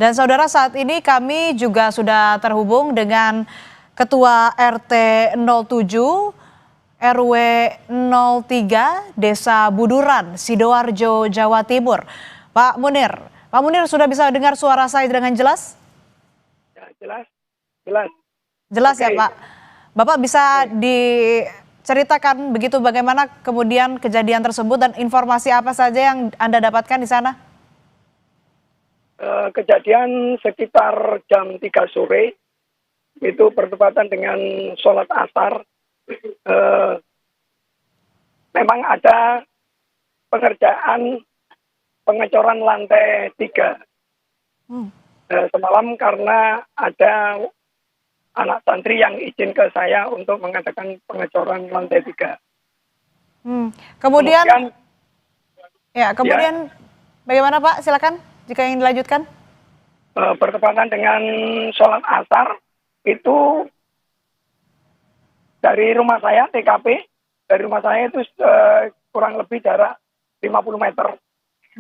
Dan saudara, saat ini kami juga sudah terhubung dengan Ketua RT 07 RW 03 Desa Buduran, Sidoarjo, Jawa Timur. Pak Munir. Pak Munir, sudah bisa dengar suara saya dengan jelas? Ya, jelas, jelas. Jelas ya Oke. Pak. Bapak bisa diceritakan begitu bagaimana kemudian kejadian tersebut dan informasi apa saja yang Anda dapatkan di sana? Kejadian sekitar jam 3 sore itu bertepatan dengan sholat asar. Memang ada pengerjaan pengecoran lantai 3 semalam karena ada anak santri yang izin ke saya untuk mengadakan pengecoran lantai 3. Kemudian bagaimana Pak? Silakan jika ingin dilanjutkan. Bertepatan dengan sholat asar itu dari rumah saya TKP, dari rumah saya itu kurang lebih jarak 50 meter.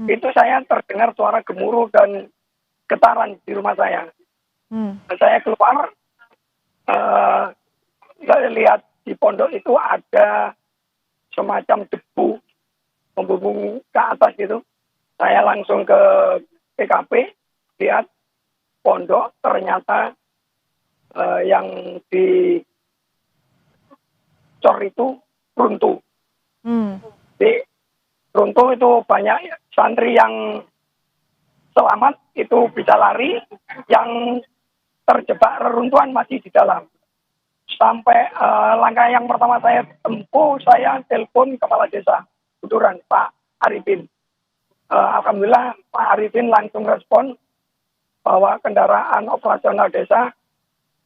Itu saya terdengar suara gemuruh dan getaran di rumah saya. Saya keluar, saya lihat di pondok itu ada semacam debu membumbung ke atas gitu. Saya langsung ke TKP, lihat pondok ternyata yang di cor itu runtuh. Di runtuh itu banyak santri yang selamat itu bisa lari, yang terjebak reruntuhan masih di dalam. Sampai langkah yang pertama saya tempuh, saya telepon kepala desa Buduran, Pak Arifin. Alhamdulillah Pak Arifin langsung respon bahwa kendaraan operasional desa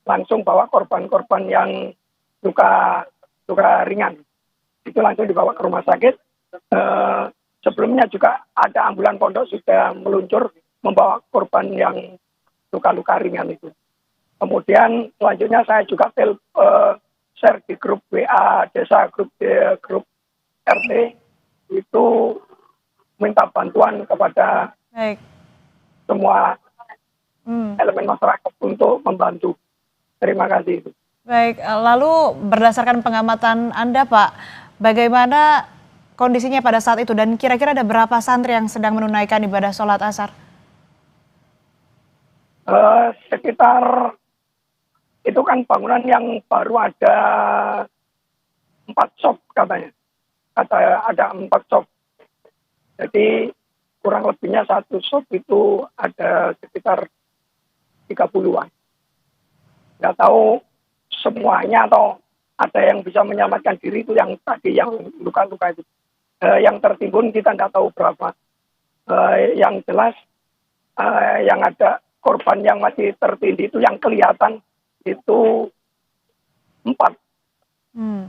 langsung bawa korban-korban yang luka ringan. Itu langsung dibawa ke rumah sakit. Sebelumnya juga ada ambulan pondok sudah meluncur membawa korban yang luka-luka ringan itu. Kemudian selanjutnya saya juga share di grup WA desa, grup RT itu minta bantuan kepada semua elemen masyarakat untuk membantu. Terima kasih. Baik, lalu berdasarkan pengamatan Anda Pak, bagaimana kondisinya pada saat itu dan kira-kira ada berapa santri yang sedang menunaikan ibadah sholat asar? Sekitar itu kan bangunan yang baru ada 4 shop katanya. Ada 4 shop. Jadi kurang lebihnya satu shop itu ada sekitar 30-an. Nggak tahu semuanya atau ada yang bisa menyelamatkan diri itu yang tadi yang luka-luka itu. Yang tertimbun kita nggak tahu berapa. Yang jelas yang ada korban yang masih tertindih itu yang kelihatan itu 4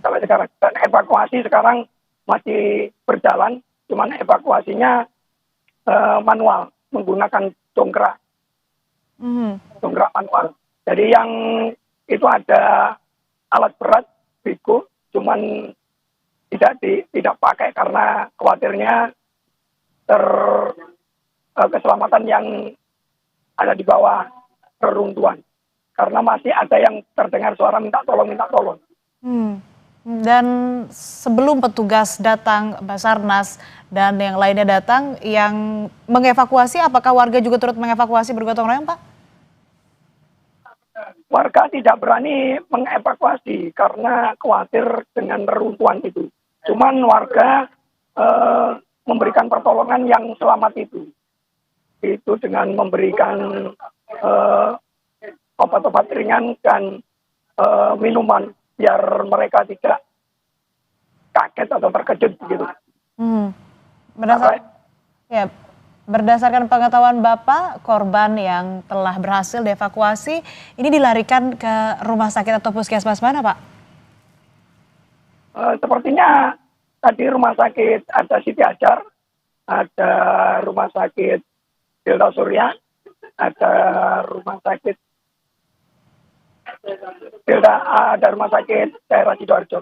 sampai sekarang. Dan evakuasi sekarang masih berjalan, cuman evakuasinya manual menggunakan dongkrak manual. Jadi yang itu ada alat berat, bego, cuman tidak pakai karena khawatirnya keselamatan yang ada di bawah reruntuhan. Karena masih ada yang terdengar suara minta tolong. Dan sebelum petugas datang, Basarnas dan yang lainnya datang, yang mengevakuasi, apakah warga juga turut mengevakuasi bergotong royong, Pak? Warga tidak berani mengevakuasi karena khawatir dengan reruntuhan itu. Cuman warga memberikan pertolongan yang selamat itu dengan memberikan obat-obat ringan dan minuman biar mereka tidak kaget atau terkejut begitu. Berdasarkan pengetahuan Bapak, korban yang telah berhasil dievakuasi ini dilarikan ke rumah sakit atau puskesmas mana, Pak? Sepertinya tadi rumah sakit ada Siti Hajar, ada rumah sakit Delta Surya, ada rumah sakit ada rumah sakit daerah Sidoarjo.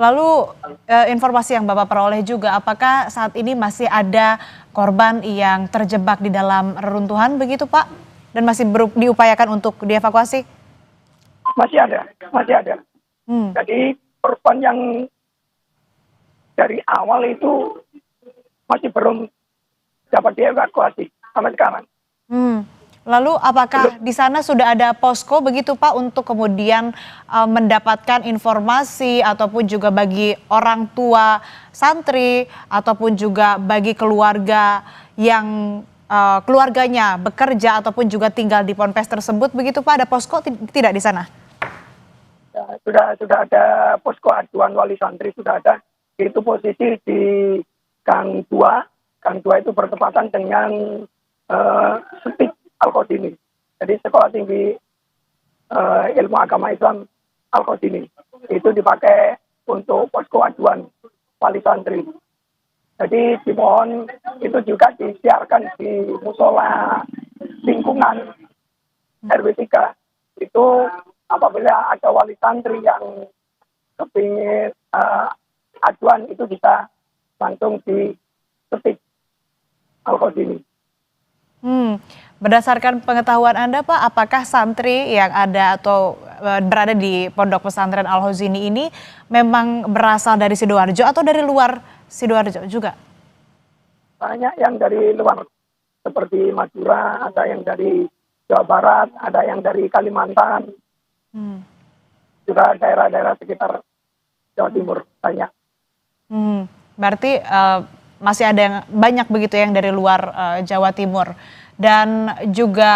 Lalu informasi yang Bapak peroleh juga, apakah saat ini masih ada korban yang terjebak di dalam reruntuhan begitu Pak? Dan masih diupayakan untuk dievakuasi? Masih ada, masih ada. Hmm. Jadi korban yang dari awal itu masih belum dapat dievakuasi sampai sekarang. Hmm. Lalu apakah di sana sudah ada posko begitu Pak untuk kemudian mendapatkan informasi ataupun juga bagi orang tua santri ataupun juga bagi keluarga yang keluarganya bekerja ataupun juga tinggal di ponpes tersebut begitu Pak, ada posko tidak di sana? Ya, sudah ada posko aduan wali santri, sudah ada. Itu posisi di Gang 2. Gang 2 itu bertepatan dengan Setik Al-Qodini. Jadi Sekolah Tinggi Ilmu Agama Islam Al-Qodini. Itu dipakai untuk posko aduan wali santri. Jadi dimohon itu juga disiarkan di musola lingkungan RW 3. Itu apabila ada wali santri yang kepingin aduan itu bisa langsung di Setik Al-Qodini. Berdasarkan pengetahuan Anda Pak, apakah santri yang ada atau berada di Pondok Pesantren Al-Hozini ini memang berasal dari Sidoarjo atau dari luar Sidoarjo juga? Banyak yang dari luar, seperti Madura, ada yang dari Jawa Barat, ada yang dari Kalimantan, juga daerah-daerah sekitar Jawa Timur banyak. Berarti masih ada yang banyak begitu yang dari luar Jawa Timur. Dan juga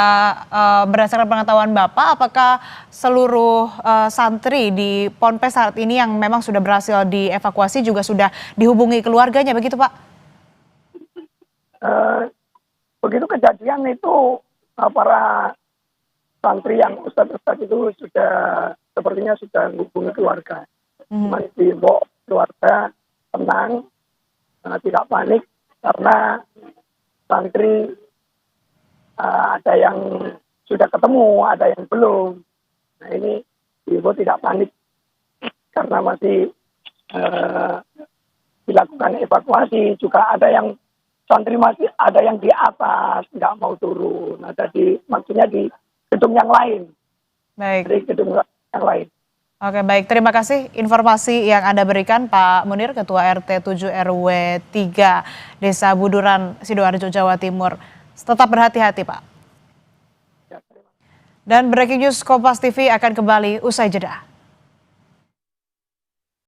berdasarkan pengetahuan Bapak, apakah seluruh santri di ponpes saat ini yang memang sudah berhasil dievakuasi juga sudah dihubungi keluarganya begitu Pak? Begitu kejadian itu para santri yang ustadz-ustadz itu sepertinya sudah menghubungi keluarga. Masih bawa keluarga tenang, tidak panik karena santri ada yang sudah ketemu, ada yang belum. Nah ini ibu tidak panik karena masih dilakukan evakuasi. Juga ada yang santri masih ada yang di atas nggak mau turun. Maksudnya di gedung yang lain. Baik. Di gedung yang lain. Oke, baik. Terima kasih informasi yang Anda berikan Pak Munir, Ketua RT 7 RW 3 Desa Buduran, Sidoarjo, Jawa Timur. Tetap berhati-hati, Pak. Dan breaking news Kompas TV akan kembali usai jeda.